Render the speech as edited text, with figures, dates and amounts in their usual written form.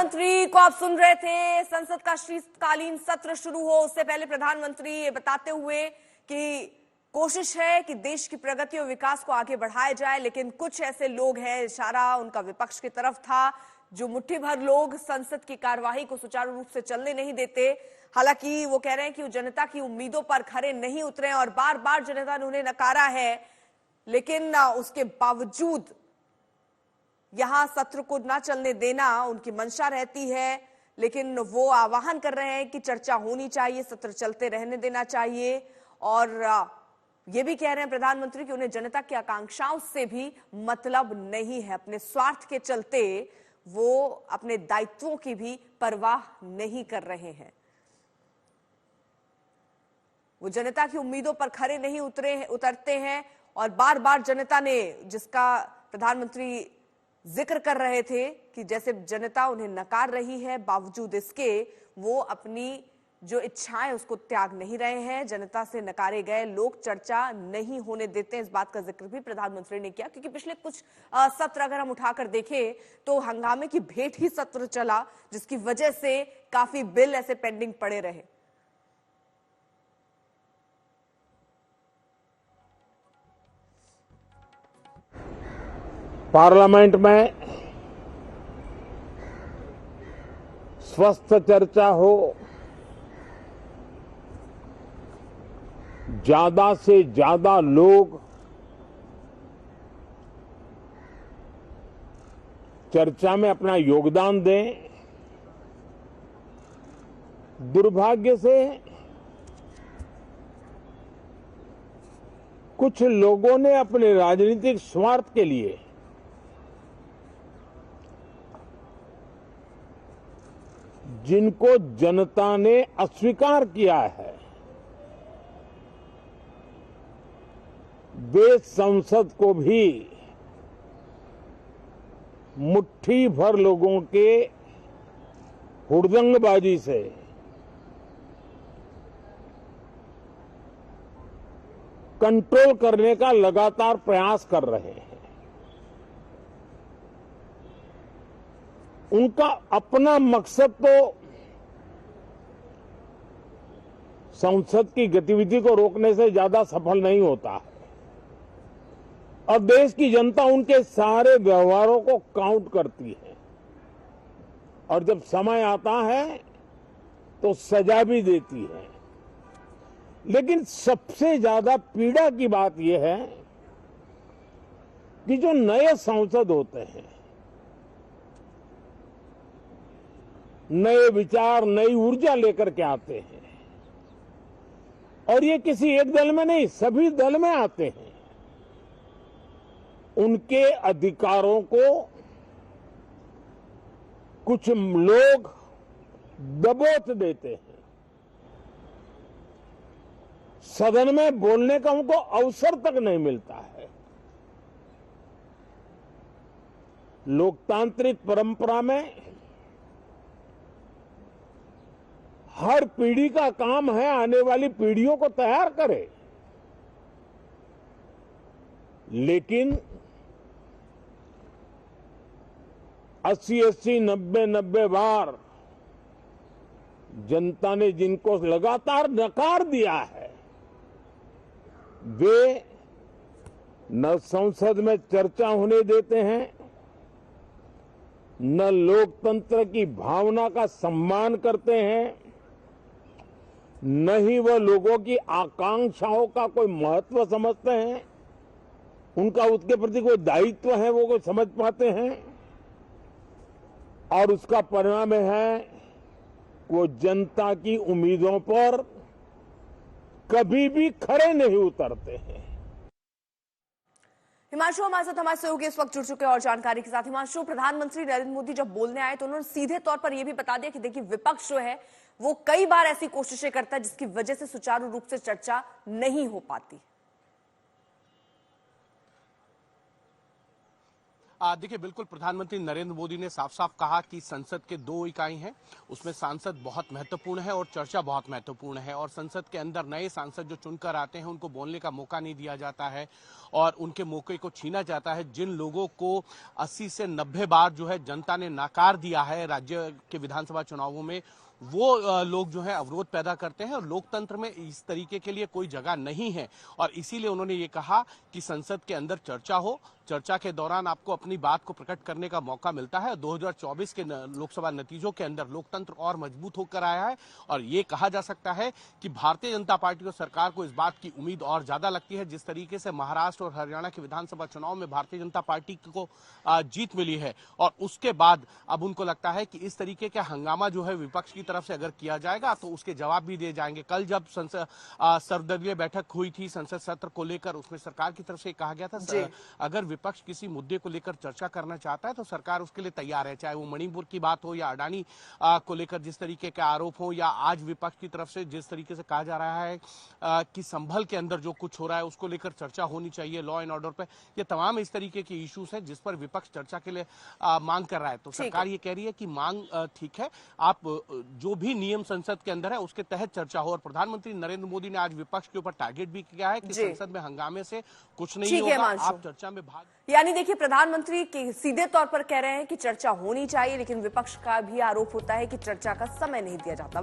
प्रधानमंत्री को आप सुन रहे थे। संसद का शीतकालीन सत्र शुरू हो उससे पहले प्रधानमंत्री ये बताते हुए कि कोशिश है कि देश की प्रगति और विकास को आगे बढ़ाया जाए, लेकिन कुछ ऐसे लोग हैं, इशारा उनका विपक्ष की तरफ था, जो मुट्ठी भर लोग संसद की कार्यवाही को सुचारू रूप से चलने नहीं देते। हालांकि वो कह रहे हैं कि वो जनता की उम्मीदों पर खरे नहीं उतरे और बार बार जनता ने उन्हें नकारा है, लेकिन उसके बावजूद यहां सत्र को ना चलने देना उनकी मंशा रहती है। लेकिन वो आह्वान कर रहे हैं कि चर्चा होनी चाहिए, सत्र चलते रहने देना चाहिए। और ये भी कह रहे हैं प्रधानमंत्री कि उन्हें जनता की आकांक्षाओं से भी मतलब नहीं है। अपने स्वार्थ के चलते वो अपने दायित्वों की भी परवाह नहीं कर रहे हैं। वो जनता की उम्मीदों पर खरे नहीं उतरते हैं और बार बार जनता ने, जिसका प्रधानमंत्री जिक्र कर रहे थे कि जैसे जनता उन्हें नकार रही है, बावजूद इसके वो अपनी जो इच्छाएं उसको त्याग नहीं रहे हैं। जनता से नकारे गए लोग चर्चा नहीं होने देते। इस बात का जिक्र भी प्रधानमंत्री ने किया, क्योंकि पिछले कुछ सत्र अगर हम उठाकर देखें तो हंगामे की भेंट ही सत्र चला, जिसकी वजह से काफी बिल ऐसे पेंडिंग पड़े रहे। पार्लियामेंट में स्वस्थ चर्चा हो, ज्यादा से ज्यादा लोग चर्चा में अपना योगदान दें। दुर्भाग्य से कुछ लोगों ने अपने राजनीतिक स्वार्थ के लिए जिनको जनता ने अस्वीकार किया है, वे संसद को भी मुट्ठी भर लोगों के हुड़दंगबाजी से कंट्रोल करने का लगातार प्रयास कर रहे हैं। उनका अपना मकसद तो संसद की गतिविधि को रोकने से ज्यादा सफल नहीं होता है और देश की जनता उनके सारे व्यवहारों को काउंट करती है और जब समय आता है तो सजा भी देती है। लेकिन सबसे ज्यादा पीड़ा की बात यह है कि जो नए सांसद होते हैं, नए विचार, नई ऊर्जा लेकर के आते हैं और ये किसी एक दल में नहीं, सभी दल में आते हैं। उनके अधिकारों को कुछ लोग दबोच देते हैं। सदन में बोलने का उनको अवसर तक नहीं मिलता है। लोकतांत्रिक परंपरा में हर पीढ़ी का काम है आने वाली पीढ़ियों को तैयार करे, लेकिन 80-80, 90-90 बार जनता ने जिनको लगातार नकार दिया है, वे न संसद में चर्चा होने देते हैं, न लोकतंत्र की भावना का सम्मान करते हैं, न ही वह लोगों की आकांक्षाओं का कोई महत्व समझते हैं, उनका उसके प्रति कोई दायित्व है वो कोई समझ पाते हैं। और उसका परिणाम है वो जनता की उम्मीदों पर कभी भी खरे नहीं उतरते हैं। हिमांशु हमारे साथ हमारे सहयोगी इस वक्त जुड़ चुके हैं और जानकारी के साथ। हिमांशु, प्रधानमंत्री नरेंद्र मोदी जब बोलने आए तो उन्होंने सीधे तौर पर यह भी बता दिया कि देखिए, विपक्ष जो है वो कई बार ऐसी कोशिशें करता है जिसकी वजह से सुचारू रूप से चर्चा नहीं हो पाती। देखिए, बिल्कुल प्रधानमंत्री नरेंद्र मोदी ने साफ साफ कहा कि संसद के 2 इकाई हैं, उसमें सांसद बहुत महत्वपूर्ण है और चर्चा बहुत महत्वपूर्ण है। और संसद के अंदर नए सांसद जो चुनकर आते हैं उनको बोलने का मौका नहीं दिया जाता है और उनके मौके को छीना जाता है। जिन लोगों को 80 से 90 बार जो है जनता ने नकार दिया है राज्य के विधानसभा चुनावों में, वो लोग जो है अवरोध पैदा करते हैं और लोकतंत्र में इस तरीके के लिए कोई जगह नहीं है। और इसीलिए उन्होंने ये कहा कि संसद के अंदर चर्चा हो, चर्चा के दौरान आपको अपनी बात को प्रकट करने का मौका मिलता है। 2024 के लोकसभा नतीजों के अंदर लोकतंत्र और मजबूत होकर आया है और ये कहा जा सकता है कि भारतीय जनता पार्टी और सरकार को इस बात की उम्मीद और ज्यादा लगती है। जिस तरीके से महाराष्ट्र और हरियाणा के विधानसभा चुनाव में भारतीय जनता पार्टी को जीत मिली है और उसके बाद अब उनको लगता है कि इस तरीके का हंगामा जो है विपक्ष की तरफ से अगर किया जाएगा तो उसके जवाब भी दिए जाएंगे। कल जब सर्वदलीय बैठक हुई थी संसद सत्र को लेकर, उसमें सरकार की तरफ से कहा गया था अगर विपक्ष किसी मुद्दे को लेकर चर्चा करना चाहता है तो सरकार उसके लिए तैयार है, चाहे वो मणिपुर की बात हो या अडानी को लेकर जिस तरीके के आरोप हो, या आज विपक्ष की तरफ से जिस तरीके से कहा जा रहा है कि संभल के अंदर जो कुछ हो रहा है उसको लेकर चर्चा होनी चाहिए, लॉ एंड ऑर्डर पे। ये तमाम इस तरीके के इश्यूज हैं जिस पर विपक्ष चर्चा के लिए मांग कर रहा है। तो सरकार ये कह रही है कि मांग ठीक है, आप जो भी नियम संसद के अंदर है उसके तहत चर्चा हो। और प्रधानमंत्री नरेंद्र मोदी ने आज विपक्ष के ऊपर टारगेट भी किया है कि संसद में हंगामे से कुछ नहीं होगा, आप चर्चा में भाग। यानी देखिए, प्रधानमंत्री के सीधे तौर पर कह रहे हैं कि चर्चा होनी चाहिए, लेकिन विपक्ष का भी आरोप होता है कि चर्चा का समय नहीं दिया जाता।